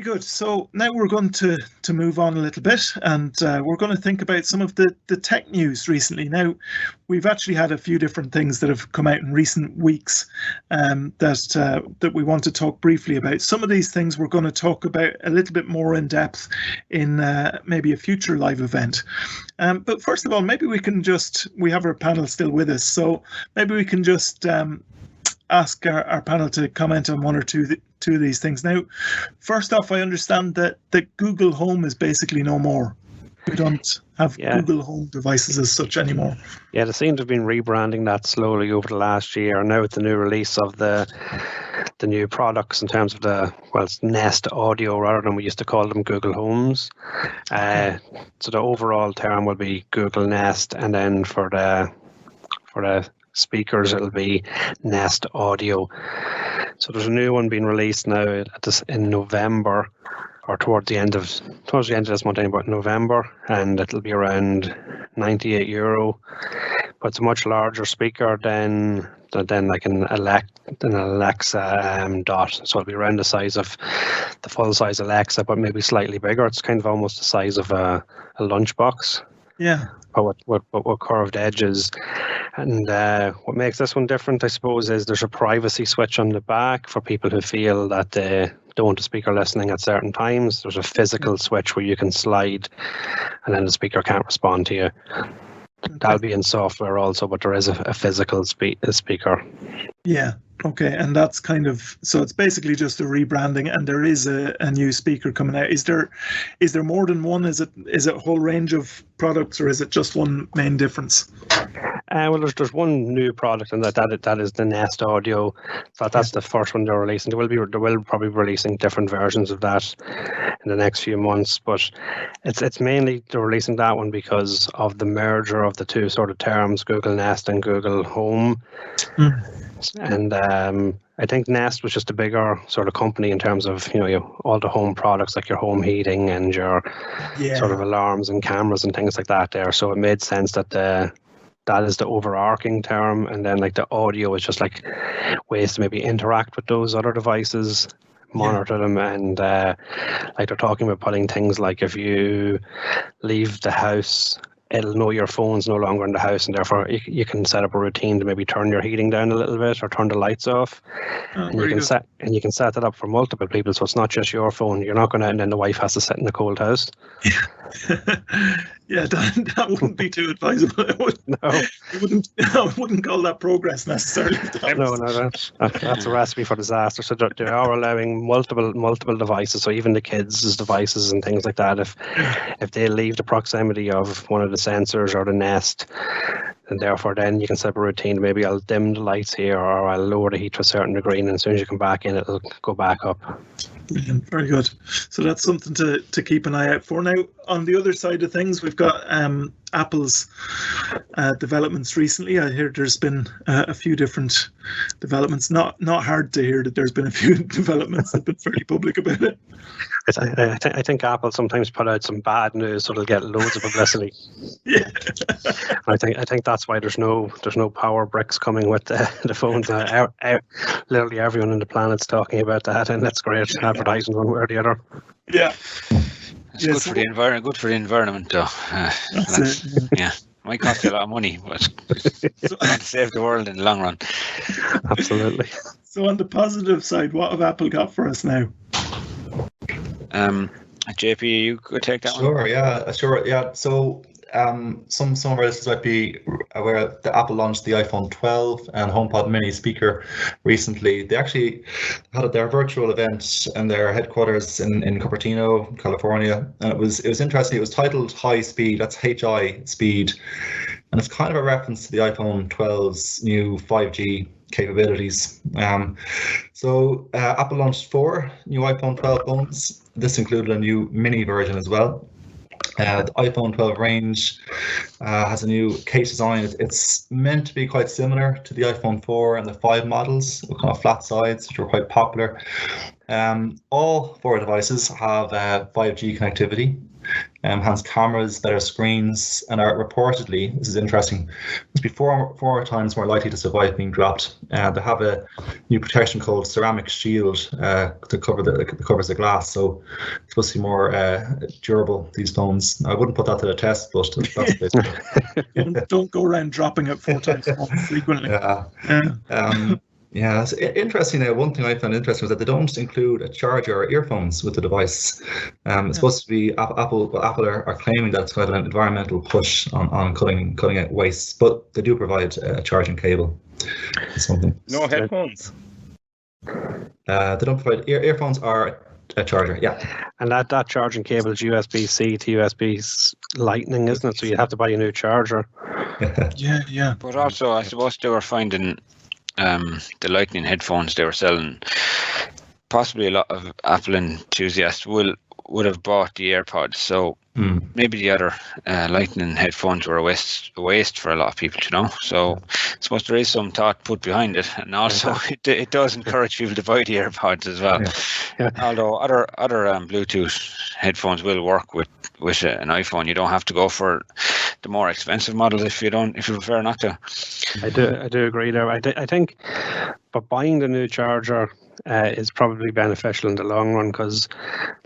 good. So now we're going to move on a little bit, and we're going to think about some of the tech news recently. Now, we've actually had a few different things that have come out in recent weeks that we want to talk briefly about. Some of these things we're going to talk about a little bit more in depth in maybe a future live event. But first of all, maybe we have our panel still with us, so maybe we can just ask our panel to comment on one or two of these things. Now, first off, I understand that Google Home is basically no more. We don't have Google Home devices as such anymore. Yeah, they seem to have been rebranding that slowly over the last year. Now with the new release of the new products in terms of it's Nest Audio rather than we used to call them Google Homes. Okay. So the overall term will be Google Nest, and then for the speakers it'll be Nest Audio. So there's a new one being released now in November, or towards the end of this month, about November, and it'll be around €98. But it's a much larger speaker than like an Alexa Dot. So it'll be around the size of the full size Alexa, but maybe slightly bigger. It's kind of almost the size of a lunchbox. Yeah. But with curved edges. And what makes this one different, I suppose, is there's a privacy switch on the back for people who feel that they don't want the speaker listening at certain times. There's a physical switch where you can slide and then the speaker can't respond to you. That'll be in software also, but there is a physical speaker. Yeah. Okay, and that's so it's basically just a rebranding, and there is a new speaker coming out. Is there more than one? Is it a whole range of products, or is it just one main difference? Well, there's one new product, and that is the Nest Audio. That's the first one they're releasing. They will probably be releasing different versions of that in the next few months, but it's mainly they're releasing that one because of the merger of the two sort of terms, Google Nest and Google Home. And I think Nest was just a bigger sort of company in terms of all the home products like your home heating and your sort of alarms and cameras and things like that there. So it made sense that that is the overarching term, and then like the audio is just like ways to maybe interact with those other devices, monitor them, and like they're talking about putting things like if you leave the house, it'll know your phone's no longer in the house, and therefore you can set up a routine to maybe turn your heating down a little bit or turn the lights off. And you can set that up for multiple people, so it's not just your phone. You're not going to, and then the wife has to sit in the cold house. Yeah, that wouldn't be too advisable. I wouldn't call that progress necessarily. No, that's a recipe for disaster. So they are allowing multiple devices. So even the kids' devices and things like that, if they leave the proximity of one of the sensors or the Nest, and therefore then you can set up a routine. Maybe I'll dim the lights here, or I'll lower the heat to a certain degree, and as soon as you come back in, it'll go back up. Brilliant. Very good. So that's something to keep an eye out for. Now, on the other side of things, we've got Apple's developments recently. I hear there's been a few different developments. Not hard to hear that there's been a few developments that have been fairly public about it. I think Apple sometimes put out some bad news so they'll get loads of publicity. Yeah. I think that's why there's no power bricks coming with the phones. Literally everyone on the planet's talking about that, and that's great advertising one way or the other. Yeah. It's good for the environment. Good for the environment, though. Yeah. Might cost you a lot of money, but it's going to save the world in the long run. Absolutely. So on the positive side, what have Apple got for us now? JP, you could take that one. Sure. Yeah. So some of our listeners might be aware that Apple launched the iPhone 12 and HomePod mini speaker recently. They actually had their virtual event in their headquarters in Cupertino, California, and it was interesting. It was titled High Speed. That's HI speed, and it's kind of a reference to the iPhone 12's new 5G capabilities. So Apple launched 4 new iPhone 12 phones. This included a new mini version as well. The iPhone 12 range has a new case design. It's meant to be quite similar to the iPhone 4 and the 5 models, with kind of flat sides, which were quite popular. All 4 devices have 5G connectivity. enhanced cameras, better screens, and are reportedly, this is interesting, must be four times more likely to survive being dropped. They have a new protection called ceramic shield to covers the glass, so it's supposed to be more durable, these phones. I wouldn't put that to the test, but that's basically. Don't go around dropping it 4 times more frequently. Yeah, it's interesting. One thing I found interesting was that they don't include a charger or earphones with the device. It's supposed to be Apple are claiming that it's kind of an environmental push on cutting out waste, but they do provide a charging cable. Something. No headphones. They don't provide earphones or a charger. Yeah. And that charging cable is USB-C to USB Lightning, isn't it? So you'd have to buy a new charger. Yeah. But also, I suppose they were finding the Lightning headphones they were selling. Possibly a lot of Apple enthusiasts would have bought the AirPods. So maybe the other Lightning headphones were a waste for a lot of people, So I suppose there is some thought put behind it, and also it does encourage people to buy the AirPods as well. Yeah. Although other Bluetooth headphones will work with an iPhone. You don't have to go for the more expensive models if you prefer not to. I do agree there. I think, but buying the new charger is probably beneficial in the long run, because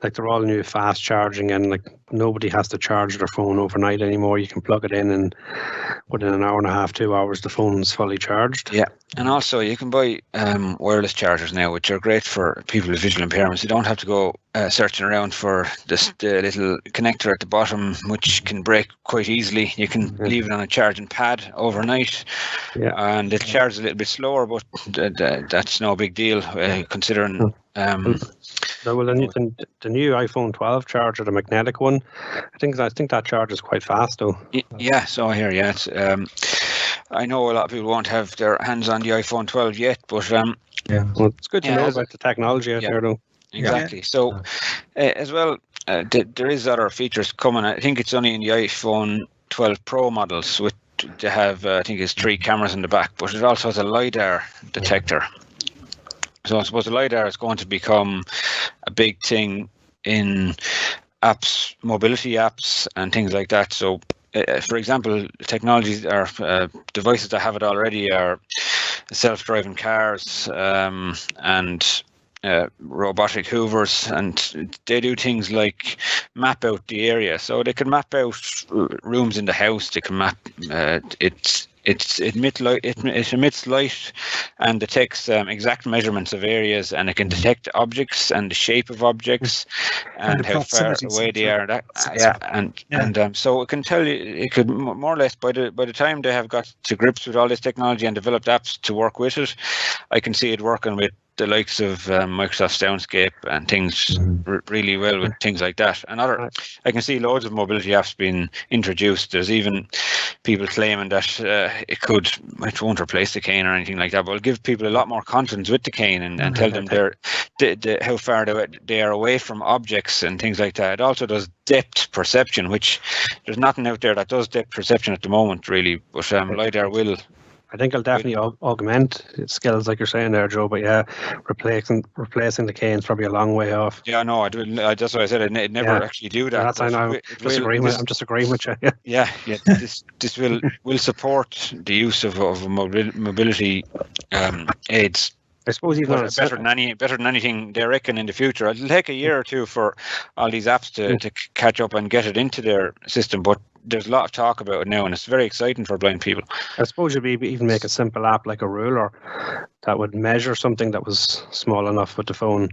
like they're all new fast charging, and like nobody has to charge their phone overnight anymore. You can plug it in, and within an hour and a half, 2 hours, the phone's fully charged. Yeah, and also you can buy wireless chargers now, which are great for people with visual impairments. You don't have to go searching around for the little connector at the bottom, which can break quite easily. You can leave it on a charging pad overnight, and it charges a little bit slower, but that's no big deal considering. The new iPhone 12 charger, the magnetic one, I think that charges quite fast though. Yeah, so I hear. Yeah, I know a lot of people won't have their hands on the iPhone 12 yet, but well, it's good to know about the technology out there though. Exactly. Yeah. So as well, there is other features coming. I think it's only in the iPhone 12 Pro models, which they have I think it's 3 cameras in the back, but it also has a LiDAR detector. So I suppose the LiDAR is going to become a big thing in apps, mobility apps and things like that. So for example, technologies or devices that have it already are self-driving cars and robotic hoovers, and they do things like map out the area. So they can map out rooms in the house. They can map it emits light and detects exact measurements of areas, and it can detect objects and the shape of objects and how far away they are. So it can tell you. It could more or less by the time they have got to grips with all this technology and developed apps to work with it, I can see it working with the likes of Microsoft Soundscape and things really well with things like that. And I can see loads of mobility apps being introduced. There's even people claiming that it won't replace the cane or anything like that, but it'll give people a lot more confidence with the cane and tell them how far they are away from objects and things like that. It also does depth perception, which there's nothing out there that does depth perception at the moment, really. But LiDAR will. I think it'll definitely augment its skills, like you're saying there, Joe. But yeah, replacing the cane is probably a long way off. Yeah, no, that's what I said. It never actually do that. That's I know. I'm just agreeing with you. Yeah. This will support the use of mobility aids. I suppose even better than anything they reckon in the future. It'll take a year or two for all these apps to catch up and get it into their system, but there's a lot of talk about it now, and it's very exciting for blind people. I suppose you'd even make a simple app like a ruler that would measure something that was small enough with the phone.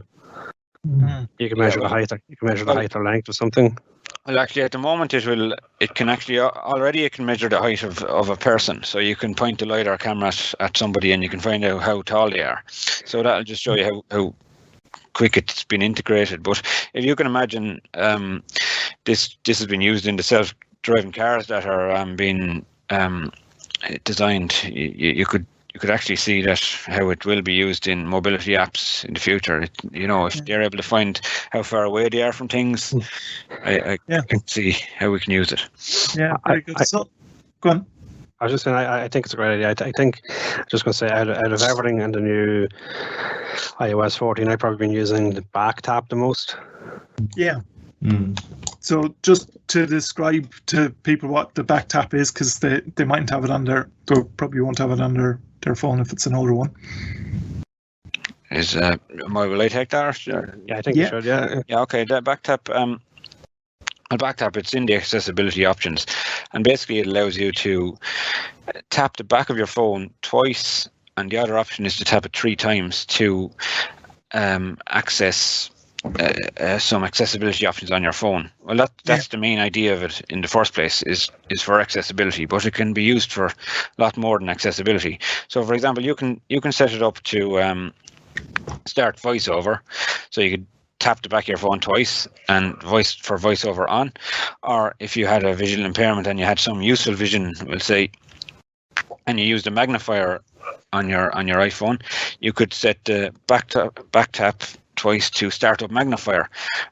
You can measure the height. You can measure the height or length of something. Well, actually, at the moment, it can measure the height of a person. So you can point the LiDAR camera at somebody, and you can find out how tall they are. So that'll just show you how quick it's been integrated. But if you can imagine, this has been used in the self-driving cars that are being designed. You could actually see that how it will be used in mobility apps in the future. If they're able to find how far away they are from things, I can see how we can use it. Yeah, very good. Go on. I was just saying, I think it's a great idea. I think, just going to say, out of everything in the new iOS 14, I've probably been using the back tap the most. Yeah. So just to describe to people what the back tap is, because they mightn't have it on they probably won't have it on their phone if it's an older one. Will I take that? Yeah, I think you should. Yeah. Yeah. Okay. That back tap. Back tap. It's in the accessibility options, and basically it allows you to tap the back of your phone twice, and the other option is to tap it 3 times to access some accessibility options on your phone. Well, that's the main idea of it in the first place, is for accessibility, but it can be used for a lot more than accessibility. So, for example, you can set it up to start voiceover, so you could tap the back of your phone twice and voiceover on. Or if you had a visual impairment and you had some useful vision, we'll say, and you used a magnifier on your iPhone, you could set the back tap twice to start up magnifier,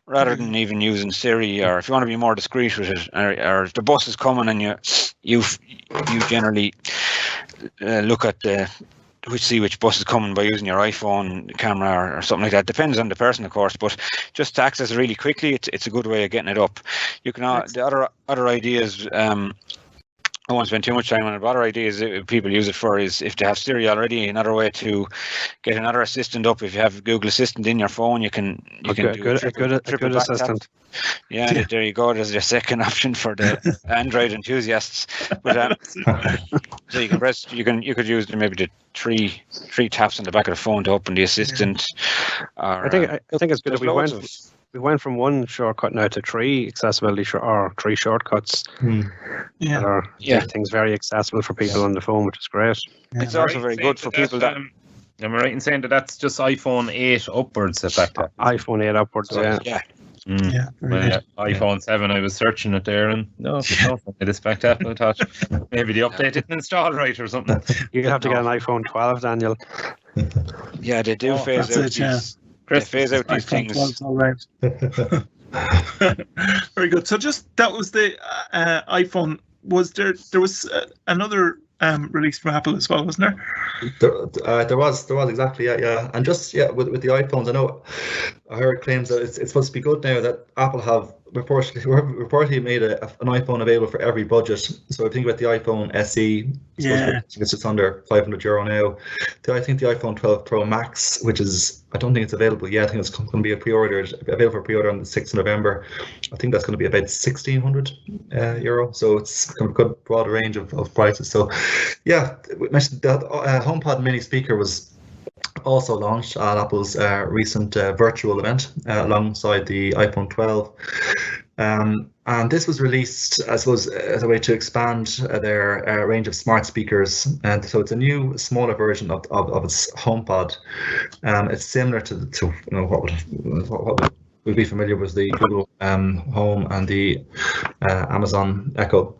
rather than even using Siri. Or if you want to be more discreet with it, or if the bus is coming and you generally look at which bus is coming by using your iPhone camera or something like that. Depends on the person, of course, but just to access it really quickly, it's a good way of getting it up. You can the other ideas. I won't spend too much time on it, but other ideas people use it for is if they have Siri already, another way to get another assistant up. If you have Google Assistant in your phone, you can do a good assistant. Yeah, there you go. There's your second option for the Android enthusiasts. But so you can press. You could use maybe the three taps on the back of the phone to open the assistant. Or, I think it's good that we went from one shortcut now to 3 accessibility or 3 shortcuts that are things very accessible for people on the phone, which is great. Yeah. It's also very good for people that. Am I right in saying that that's just iPhone 8 upwards at that time? iPhone 8 upwards, Yeah. iPhone 7, I was searching it there, and no, it is back tap. I thought maybe the update didn't install right or something. You have to get an iPhone 12, Daniel. Yeah, they do phase out these. They phase out these things. All right. Very good. So that was the iPhone. Was there was another released from Apple as well, wasn't there? There was exactly, yeah. And just with the iPhones, I know I heard claims that it's supposed to be good now that Apple have reportedly made an iPhone available for every budget. So if you think about the iPhone SE, it's just under €500 now. I think the iPhone 12 Pro Max, which is, I don't think it's available yet. I think it's going to be available for pre-order on the 6th of November. I think that's going to be about €1,600. So it's kind of a good broad range of prices. So yeah, we mentioned that HomePod mini speaker was also launched at Apple's recent virtual event alongside the iPhone 12. And this was released, I suppose, as a way to expand their range of smart speakers. And so it's a new, smaller version of its HomePod. It's similar to what we'd be familiar with the Google Home and the Amazon Echo.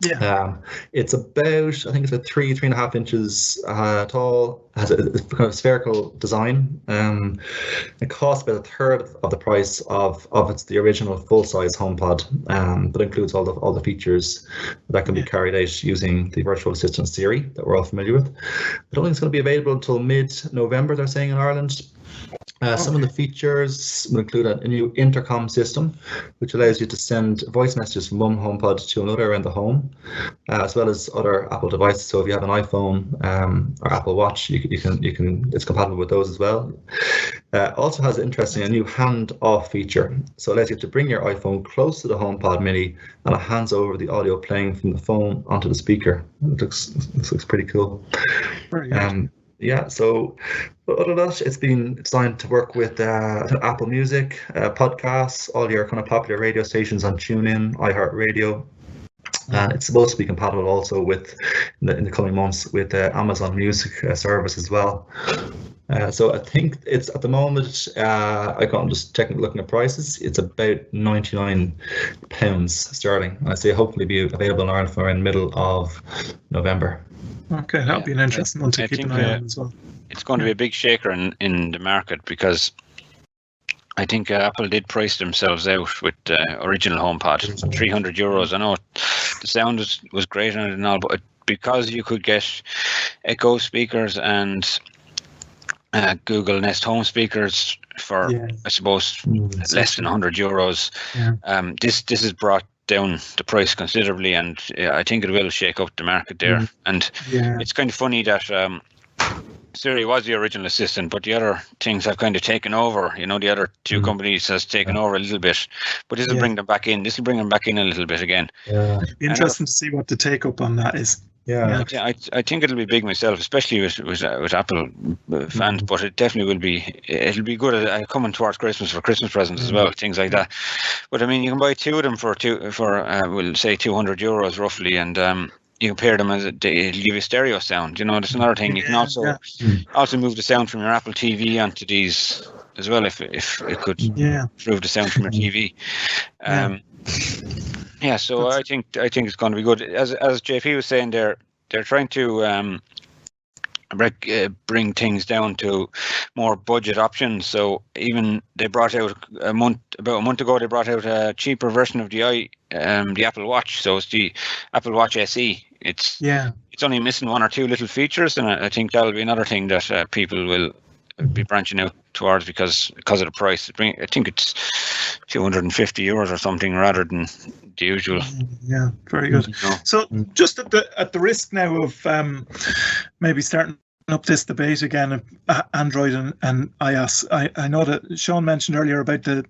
Yeah. It's about, I think it's about 3.5 inches tall, has a kind of spherical design. It costs about a third of the price of the original full-size HomePod, but includes all the features that can be carried out using the virtual assistant Siri that we're all familiar with. I don't think it's going to be available until mid-November, they're saying, in Ireland. Some of the features will include a new intercom system, which allows you to send voice messages from one HomePod to another around the home, as well as other Apple devices. So if you have an iPhone or Apple Watch, you can it's compatible with those as well. Also has a new hand-off feature, so it allows you to bring your iPhone close to the HomePod Mini and it hands over the audio playing from the phone onto the speaker. It looks pretty cool. Yeah, so other than that, it's been designed to work with Apple Music, podcasts, all your kind of popular radio stations on TuneIn, iHeartRadio. And it's supposed to be compatible also with, in the coming months, with Amazon Music service as well. So I think it's, at the moment, I'm just looking at prices, it's about £99 sterling. I say hopefully be available in Ireland for around the middle of November. Okay, that'll be an interesting one to keep an eye on as well. It's going to be a big shaker in the market, because I think Apple did price themselves out with original HomePod, €300. I know the sound was great on it and all, but because you could get Echo speakers and Google Nest Home speakers for I suppose less than €100. This has brought down the price considerably, and I think it will shake up the market there. And it's kind of funny that Siri was the original assistant, but the other things have kind of taken over. The other two companies has taken over a little bit, but this will bring them back in. This will bring them back in a little bit again. Interesting to see what the take up on that is. I think it'll be big myself, especially with Apple fans. But it definitely will be. It'll be good coming towards Christmas for Christmas presents as well, things like that. But I mean, you can buy two of them for we'll say €200 roughly, and you can pair them they'll give you stereo sound. That's another thing. You can also move the sound from your Apple TV onto these as well, if it could move the sound from your TV. So I think it's going to be good. As JP was saying, they're trying to bring things down to more budget options. So even they brought out about a month ago, they brought out a cheaper version of the Apple Watch. So it's the Apple Watch SE. It's only missing one or two little features, and I think that'll be another thing that people will be branching out towards because of the price. I think it's €250 or something rather than the usual. Yeah, very good. So just at the risk now of maybe starting up this debate again of Android and iOS, I know that Sean mentioned earlier about the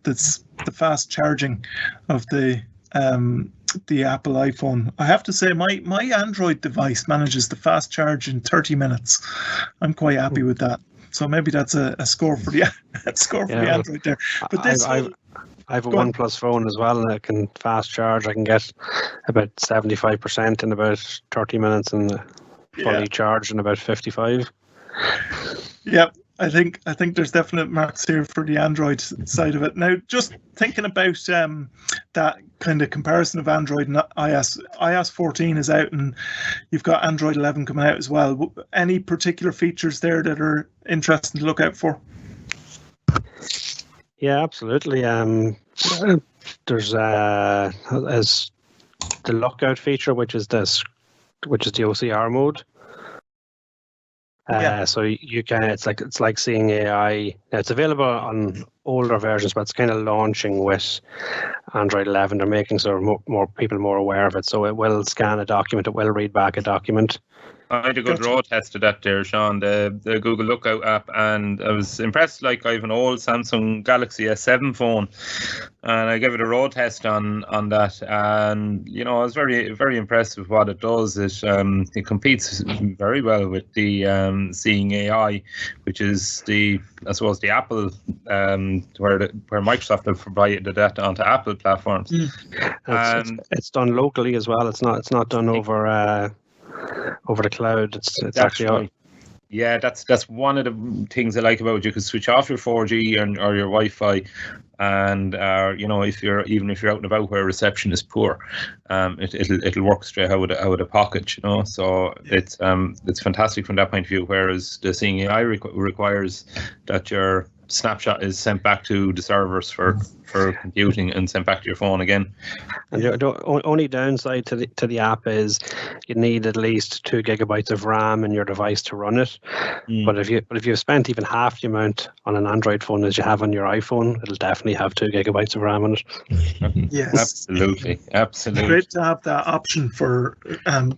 fast charging of the Apple iPhone. I have to say my Android device manages to fast charge in 30 minutes. I'm quite happy with that. So maybe that's a score for the the Android there. But I have a OnePlus phone as well, and I can fast charge. I can get about 75% in about 30 minutes, and fully charged in about 55. Yeah, I think there's definite marks here for the Android side of it. Now, just thinking about that kind of comparison of Android and iOS 14 is out, and you've got Android 11 coming out as well. Any particular features there that are interesting to look out for? Yeah, absolutely. There's as the lookout feature, which is the OCR mode. So you can. It's like seeing AI. It's available on older versions, but it's kind of launching with Android 11. They're making sort of more people more aware of it. So it will scan a document. It will read back a document. I had a good road test of that there, Sean, the Google Lookout app, and I was impressed. Like, I have an old Samsung Galaxy S7 phone, and I gave it a road test on that, and I was very, very impressed with what it does. It competes very well with the Seeing AI, which is the Apple where Microsoft have provided that onto Apple platforms. It's done locally as well. It's not done over the cloud. It's actually right. Yeah, that's one of the things I like about it. You can switch off your 4G or your Wi-Fi, and if you're out and about where reception is poor, it'll work straight out of the pocket. So it's fantastic from that point of view. Whereas the Seeing AI requires that your snapshot is sent back to the servers for computing and sent back to your phone again. And the only downside to the app is you need at least 2 gigabytes of RAM in your device to run it. But if you've spent even half the amount on an Android phone as you have on your iPhone, it'll definitely have 2 gigabytes of RAM on it. Yes, absolutely. Great to have that option for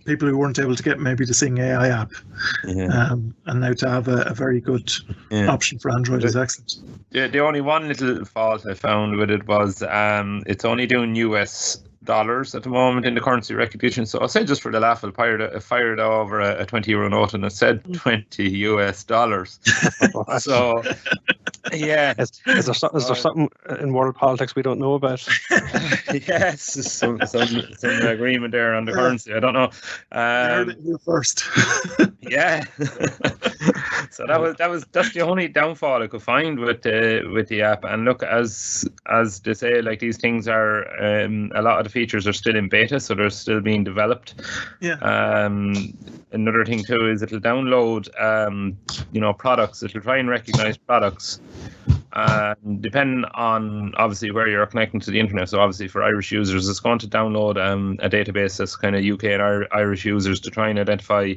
people who weren't able to get maybe the Seeing AI app, and now to have a very good option for Android is excellent. The only one little fault I found with it was it's only doing US dollars at the moment in the currency recognition. So I'll say, just for the laugh, I fired over a €20 note and it said $20 US. So yeah, is there something in world politics we don't know about? Yes, some agreement there on the currency. I don't know. You first. Yeah. So that's the only downfall I could find with the app. And look, as they say, like, these things are a lot of the features are still in beta, so they're still being developed. Another thing too is it'll download products. It'll try and recognize products, depending on obviously where you're connecting to the internet. So obviously for Irish users, it's going to download a database that's kind of UK and Irish users to try and identify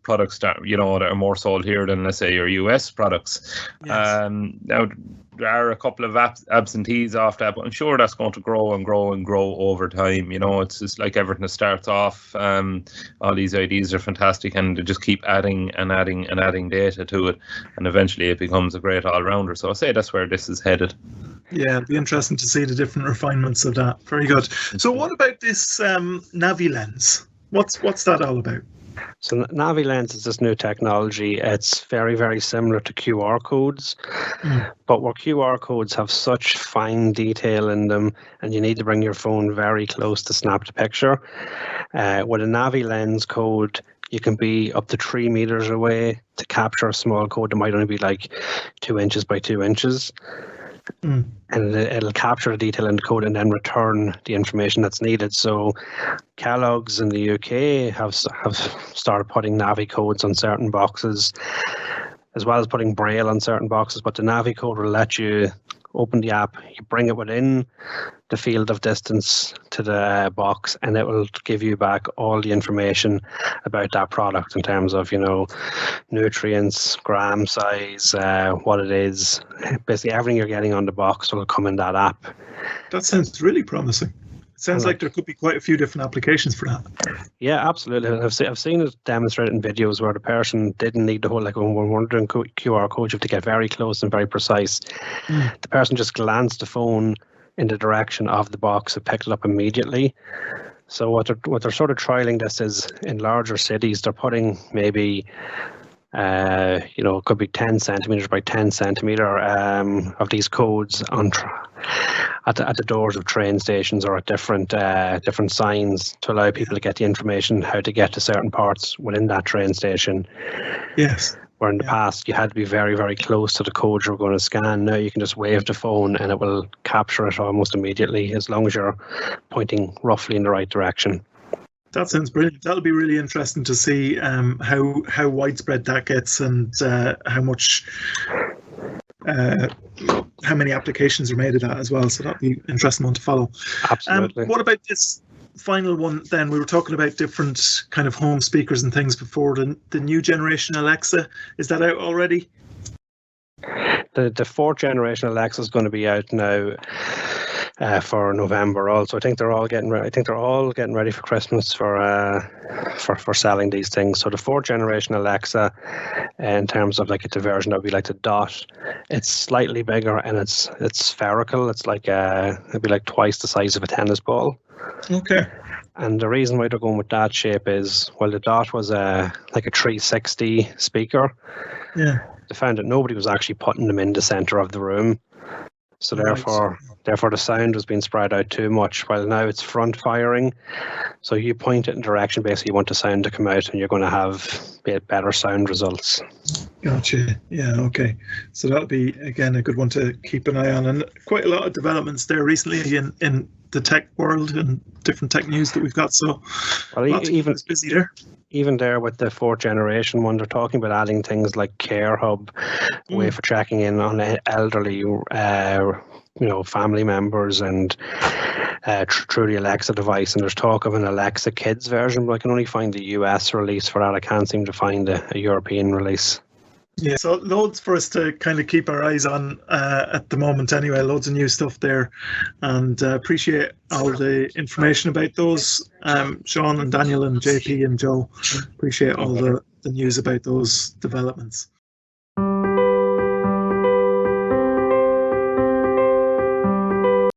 products that that are more sold here than, let's say, your US products. Now, there are a couple of absentees off that, but I'm sure that's going to grow and grow and grow over time. You know, it's just like everything that starts off. All these ideas are fantastic, and they just keep adding and adding and adding data to it, and eventually it becomes a great all-rounder. So I'll say that's where this is headed. Yeah, it'll be interesting to see the different refinements of that. Very good. So what about this Navi Lens? What's that all about? So Navi Lens is this new technology. It's very, very similar to QR codes, but where QR codes have such fine detail in them, and you need to bring your phone very close to snap the picture. With a Navi Lens code, you can be up to 3 meters away to capture a small code that might only be like 2 inches by 2 inches. And it'll capture the detail in the code and then return the information that's needed. So Kellogg's in the UK have started putting Navi codes on certain boxes, as well as putting Braille on certain boxes. But the Navi code will let you open the app, you bring it within the field of distance to the box, and it will give you back all the information about that product in terms of, you know, nutrients, gram size, what it is. Basically everything you're getting on the box will come in that app. That sounds really promising. It sounds like there could be quite a few different applications for that. Yeah, absolutely. I've seen it demonstrated in videos where the person didn't need the whole, like when we're doing QR codes, you have to get very close and very precise. The person just glanced the phone in the direction of the box and picked it up immediately. So what they're sort of trialing this is in larger cities, they're putting maybe it could be 10 centimeters by 10 centimeter of these codes on at the doors of train stations or at different signs to allow people to get the information how to get to certain parts within that train station. Yes. Where in the past you had to be very, very close to the code you're going to scan. Now you can just wave the phone and it will capture it almost immediately as long as you're pointing roughly in the right direction. That sounds brilliant. That'll be really interesting to see how widespread that gets and how many applications are made of that as well. So that'll be an interesting one to follow. Absolutely. What about this final one then? We were talking about different kind of home speakers and things before. The new generation Alexa, is that out already? The fourth generation Alexa is going to be out now. For November also. I think they're all getting ready for Christmas for selling these things. So the fourth generation Alexa, in terms of like it's a version that would be like the Dot, it's slightly bigger and it's spherical. It's like it'd be like twice the size of a tennis ball. Okay. And the reason why they're going with that shape is, well, the Dot was like a 360 speaker. Yeah. They found that nobody was actually putting them in the center of the room. So therefore the sound was being spread out too much, while now it's front firing. So you point it in direction, basically you want the sound to come out and you're going to have better sound results. Gotcha. Yeah, okay. So that'll be, again, a good one to keep an eye on. And quite a lot of developments there recently in the tech world and different tech news that we've got. So even busy there. Even there with the fourth generation one, they're talking about adding things like Care Hub, a way for checking in on elderly, family members, and through the Alexa device. And there's talk of an Alexa Kids version, but I can only find the US release for that. I can't seem to find a European release. Yeah, so loads for us to kind of keep our eyes on at the moment anyway. Loads of new stuff there, and appreciate all the information about those. Sean and Daniel and JP and Joe, appreciate all the news about those developments.